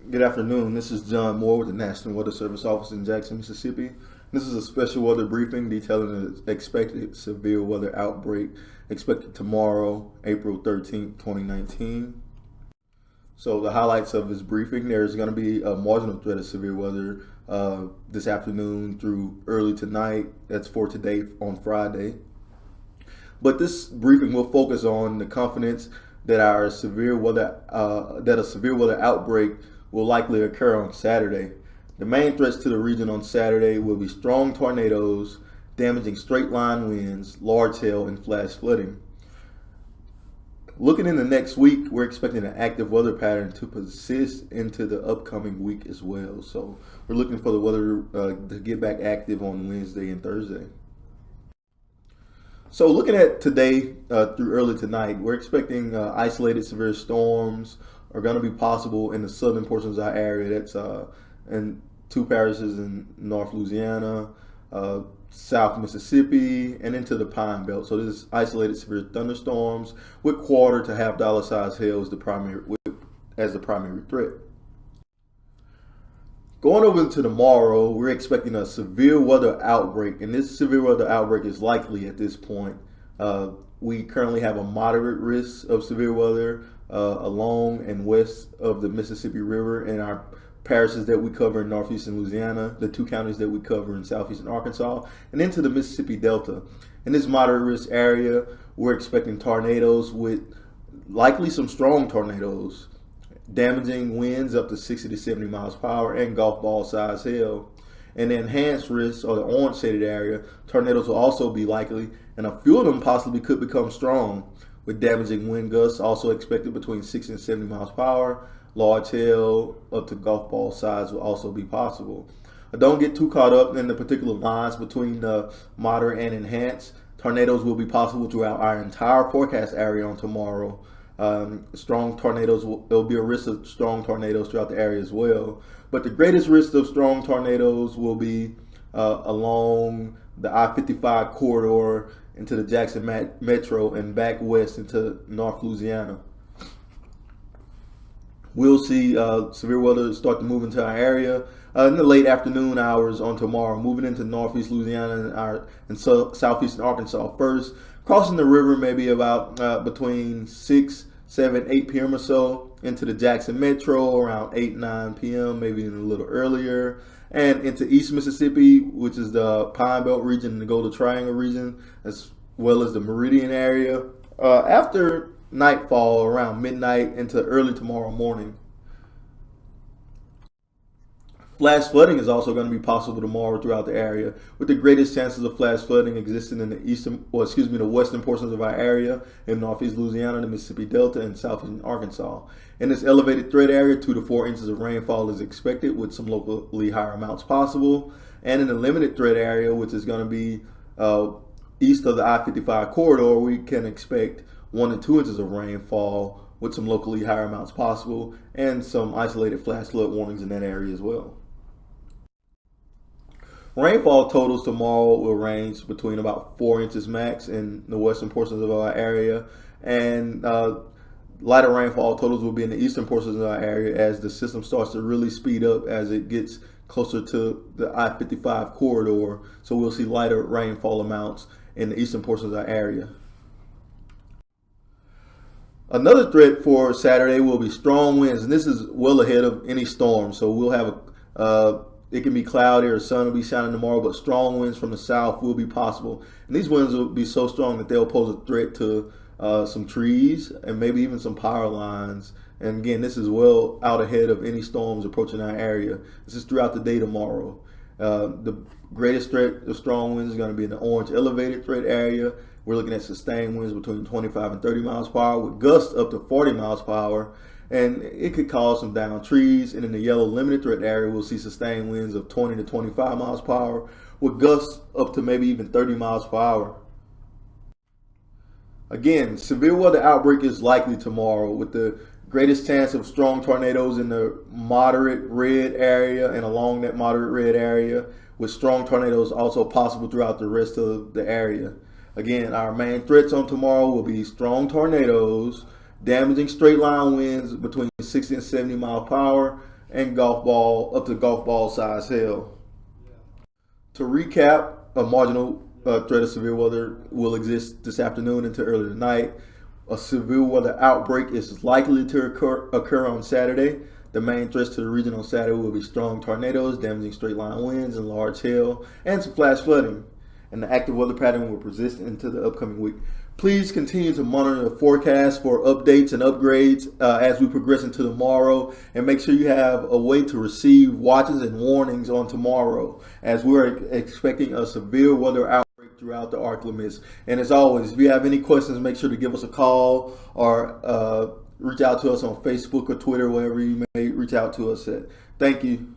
Good afternoon. This is John Moore with the National Weather Service Office in Jackson, Mississippi. This is a special weather briefing detailing the expected severe weather outbreak expected tomorrow, April 13th, 2019. So the highlights of this briefing: there's going to be a marginal threat of severe weather this afternoon through early tonight. That's for today on Friday. But this briefing will focus on the confidence that a severe weather outbreak will likely occur on Saturday. The main threats to the region on Saturday will be strong tornadoes, damaging straight line winds, large hail, and flash flooding. Looking in the next week, we're expecting an active weather pattern to persist into the upcoming week as well. So we're looking for the weather to get back active on Wednesday and Thursday. So looking at today through early tonight, we're expecting isolated severe storms are going to be possible in the southern portions of our area. That's in two parishes in North Louisiana, South Mississippi, and into the Pine Belt. So this is isolated severe thunderstorms with quarter to half dollar size hail as the primary threat. Going over into tomorrow, we're expecting a severe weather outbreak, and this severe weather outbreak is likely at this point. We currently have a moderate risk of severe weather along and west of the Mississippi River in our parishes that we cover in northeastern Louisiana, the two counties that we cover in southeastern Arkansas, and into the Mississippi Delta. In this moderate risk area, we're expecting tornadoes with likely some strong tornadoes, damaging winds up to 60 to 70 miles per hour, and golf ball size hail. In the enhanced risk, or the orange shaded area, tornadoes will also be likely, and a few of them possibly could become strong, with damaging wind gusts also expected between 60 and 70 miles per hour. Large hail up to golf ball size will also be possible. Don't get too caught up in the particular lines between the moderate and enhanced. Tornadoes will be possible throughout our entire forecast area on tomorrow. Strong tornadoes, there'll be a risk of strong tornadoes throughout the area as well. But the greatest risk of strong tornadoes will be along the I-55 corridor into the Jackson Metro and back west into North Louisiana. We'll see severe weather start to move into our area in the late afternoon hours on tomorrow, moving into northeast Louisiana and southeastern Arkansas first, crossing the river maybe about between 6, 7, 8 p.m. or so, into the Jackson Metro around 8, 9 p.m., maybe even a little earlier, and into East Mississippi, which is the Pine Belt region and the Golden Triangle region, as well as the Meridian area, after nightfall around midnight into early tomorrow morning. Flash flooding is also going to be possible tomorrow throughout the area, with the greatest chances of flash flooding existing in the western portions of our area in northeast Louisiana, the Mississippi Delta, and southeastern Arkansas. In this elevated threat area, 2 to 4 inches of rainfall is expected, with some locally higher amounts possible. And in the limited threat area, which is going to be east of the I-55 corridor, we can expect 1 to 2 inches of rainfall with some locally higher amounts possible, and some isolated flash flood warnings in that area as well. Rainfall totals tomorrow will range between about 4 inches max in the western portions of our area, and lighter rainfall totals will be in the eastern portions of our area as the system starts to really speed up as it gets closer to the I-55 corridor. So we'll see lighter rainfall amounts in the eastern portions of our area. Another threat for Saturday will be strong winds, and this is well ahead of any storm. So we'll have it can be cloudy or sun will be shining tomorrow, but strong winds from the south will be possible. And these winds will be so strong that they'll pose a threat to some trees and maybe even some power lines. And again, this is well out ahead of any storms approaching our area. This is throughout the day tomorrow. The greatest threat of strong winds is going to be in the orange elevated threat area. We're looking at sustained winds between 25 and 30 miles per hour with gusts up to 40 miles per hour. And it could cause some downed trees. And in the yellow limited threat area, we'll see sustained winds of 20 to 25 miles per hour with gusts up to maybe even 30 miles per hour. Again, severe weather outbreak is likely tomorrow with the greatest chance of strong tornadoes in the moderate red area and along that moderate red area, with strong tornadoes also possible throughout the rest of the area. Again, our main threats on tomorrow will be strong tornadoes, damaging straight line winds between 60 and 70 miles per hour, and golf ball up to golf ball size hail. To recap, a marginal threat of severe weather will exist this afternoon into early tonight. A severe weather outbreak is likely to occur on Saturday. The main threats to the region on Saturday will be strong tornadoes, damaging straight line winds, and large hail, and some flash flooding. And the active weather pattern will persist into the upcoming week. Please continue to monitor the forecast for updates and upgrades as we progress into tomorrow, and make sure you have a way to receive watches and warnings on tomorrow, as we're expecting a severe weather outbreak throughout the arc limits. And as always, if you have any questions, make sure to give us a call or reach out to us on Facebook or Twitter, wherever you may reach out to us at. Thank you.